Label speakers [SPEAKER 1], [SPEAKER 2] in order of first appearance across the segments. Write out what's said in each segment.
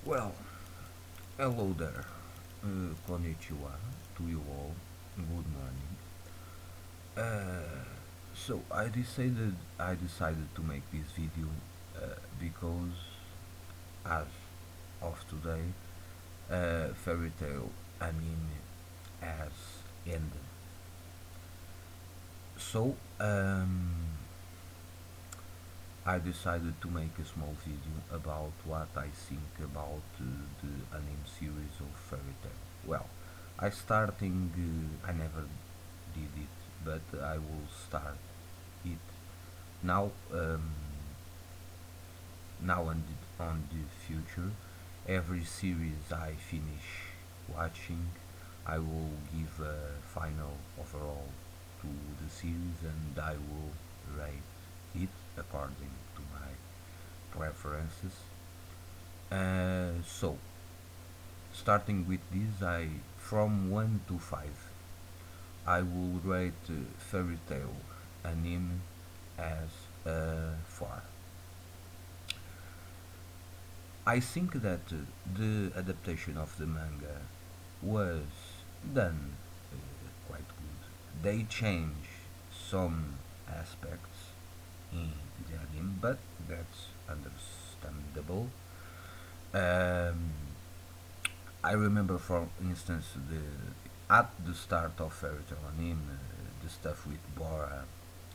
[SPEAKER 1] Well, hello there. Konnichiwa to you all. Good morning. I decided to make this video because as of today, fairy tale anime has ended. So I decided to make a small video about what I think about the anime series of fairy tale. Well, I never did it, but I will start it now. Now and on the future, every series I finish watching, I will give a final overall to the series and I will rate it according to my preferences. So, starting with this, I from 1 to 5, I will rate Fairy Tail anime as 4. I think that the adaptation of the manga was done quite good. They changed some aspects in the anime, but that's understandable. Um, I remember, for instance, the at the start of Fairy Tail anime, the stuff with Bora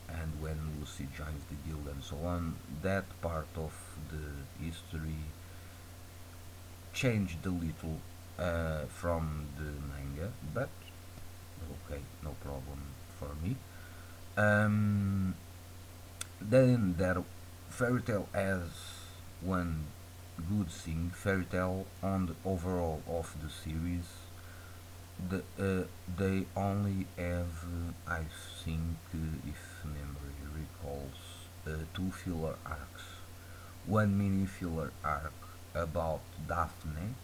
[SPEAKER 1] and when Lucy joins the guild and so on. That part of the history changed a little from the manga, but okay, no problem for me. Um, then there, Fairy Tail has one good thing. Fairy Tail on the overall of the series, they only have, I think, if memory recalls, two filler arcs. One mini filler arc about Daphne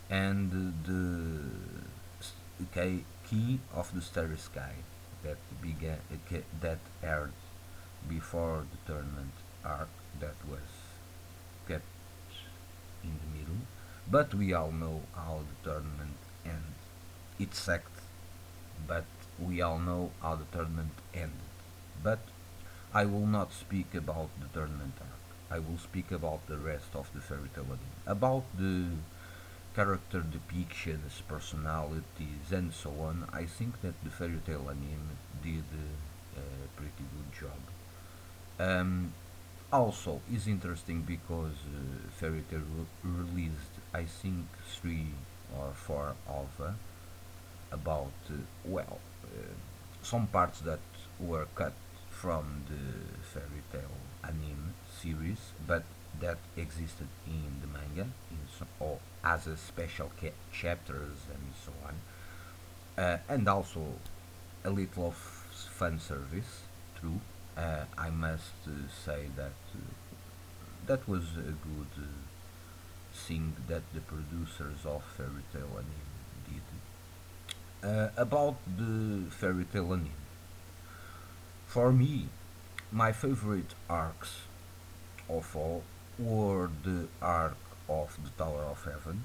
[SPEAKER 1] and key of the Starry Sky that aired before the tournament arc that was kept in the middle. But we all know how the tournament ended. It sucked, but we all know how the tournament ended. But I will not speak about the tournament arc. I will speak about the rest of the fairy tale anime. About the character depictions, personalities, and so on, I think that the fairy tale anime did a pretty good job. Um, Also, is interesting because Fairy Tail released, I think, three or four OVA about, some parts that were cut from the Fairy Tail anime series, but that existed in the manga or as a special chapters and so on, and also a little of fan service. True, I must say that that was a good thing that the producers of Fairy Tail anime did. About the Fairy Tail anime, for me, my favorite arcs of all were the arc of the Tower of Heaven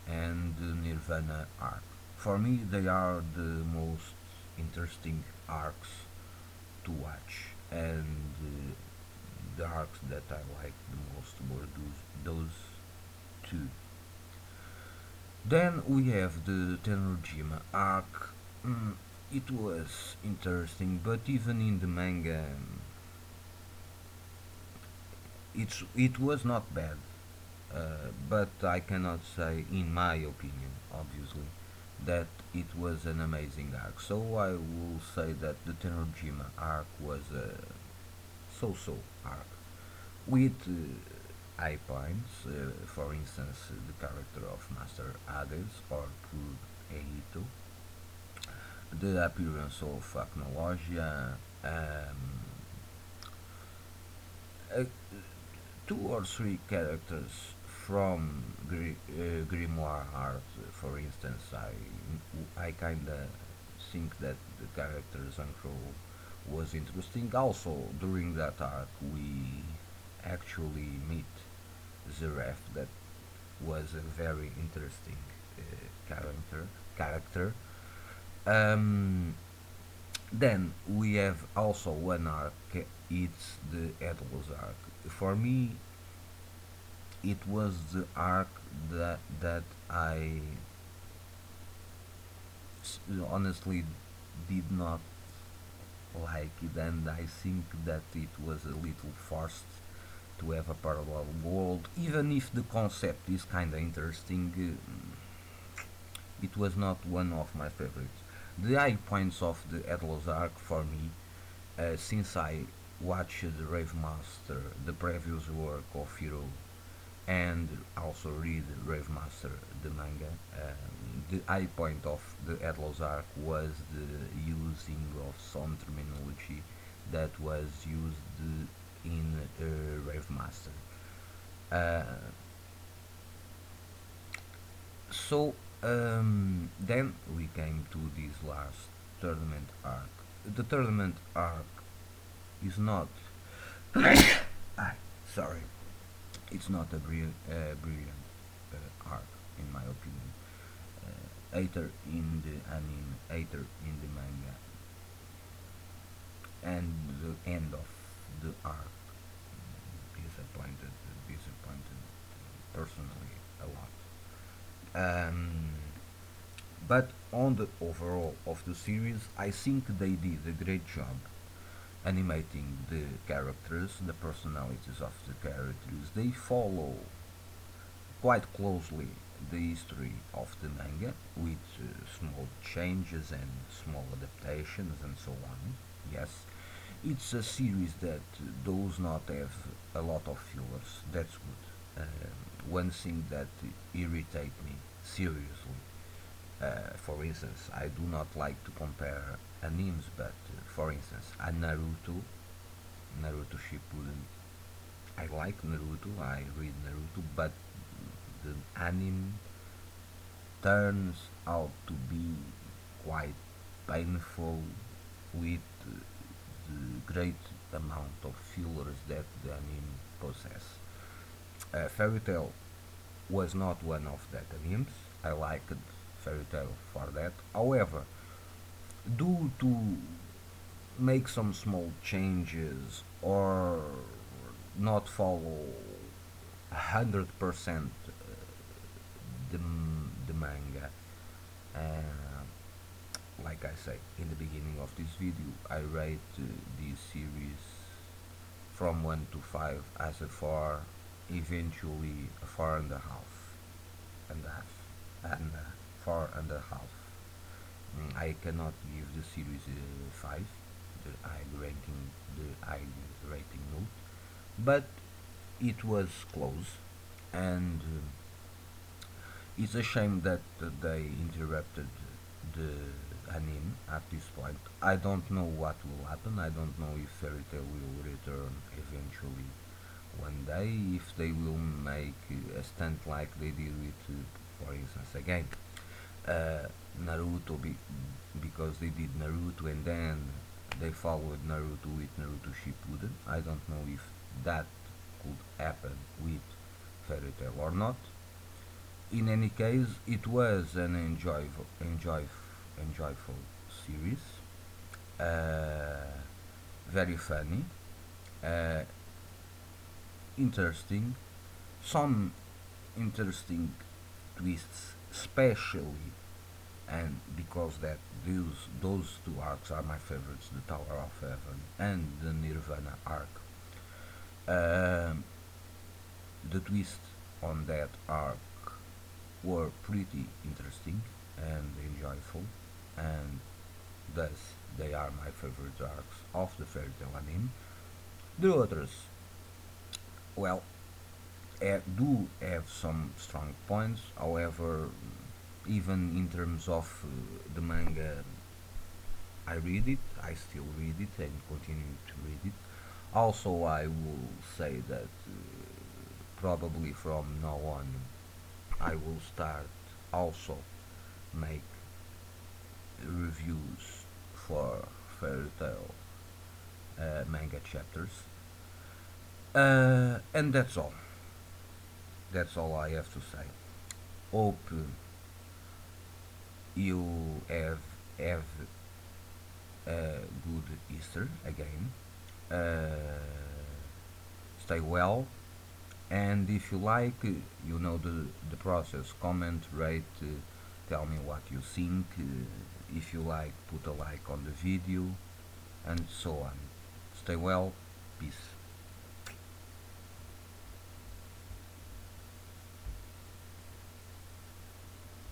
[SPEAKER 1] and the Nirvana arc. For me, they are the most interesting arcs to watch, and the arcs that I liked the most were those two. Then we have the Tenojima arc. It was interesting, but even in the manga, it was not bad. But I cannot say, in my opinion, obviously, that it was an amazing arc. So I will say that the Tenojima arc was a so-so arc with high points. For instance, the character of Master Hades or Pur Eito, the appearance of Acnologia, uh, two or three characters from Grimoire art. For instance, I kinda think that the character Zankro was interesting. Also, during that arc, we actually meet Zeref. That was a very interesting character. Um, then we have also one arc. It's the Atlas arc. For me, it was the arc that I honestly did not like it, and I think that it was a little forced to have a parallel world. Even if the concept is kind of interesting, it was not one of my favorites. The high points of the Atlas arc for me, since I watched the Rave Master, the previous work of Hero, and also read Rave Master, the manga, the high point of the Atlas arc was the using of some terminology that was used in Rave Master. Uh, then we came to this last tournament arc. The tournament arc is not. Sorry, it's not a brilliant arc in my opinion. Either in the anime, either in the manga, and the end of the arc disappointed personally a lot. But on the overall of the series, I think they did a great job animating the characters, the personalities of the characters. They follow quite closely the history of the manga with small changes and small adaptations and so on. Yes, it's a series that does not have a lot of fillers. That's good. One thing that irritates me seriously, for instance, I do not like to compare animes, but for instance, a Naruto Shippuden. I like Naruto. I read Naruto, but the anime turns out to be quite painful with the great amount of fillers that the anime possess. Fairy Tail was not one of that animes. I liked Fairy Tail for that. However, due to make some small changes or not follow 100% the, the manga. Uh, like I say in the beginning of this video, I rate this series from 1 to 5 as a 4, eventually a 4.5 and 4.5. I cannot give the series a 5, the high rating note, but it was close, and it's a shame that they interrupted the anime at this point. I don't know what will happen. I don't know if Fairy Tail will return eventually one day, if they will make a stunt like they did with, for instance, again, uh, Naruto, because they did Naruto and then they followed Naruto with Naruto Shippuden. I don't know if that could happen with Fairy Tail or not. In any case, it was an enjoyable series, uh, very funny, uh, interesting, some interesting twists, especially, and because that those two arcs are my favorites, the Tower of Heaven and the Nirvana arc. Um, the twist on that arc were pretty interesting and enjoyable, and thus they are my favorite arcs of the Fairy Tail anime. The others, well, do have some strong points. However, even in terms of the manga, I read it. I still read it and continue to read it. Also, I will say that probably from now on, I will start also make reviews for Fairy Tail manga chapters. And that's all. That's all I have to say. Hope you have a good Easter again. Uh, Stay well, and if you like, you know the process. Comment, rate, tell me what you think. If you like, put a like on the video, and so on. Stay well. Peace.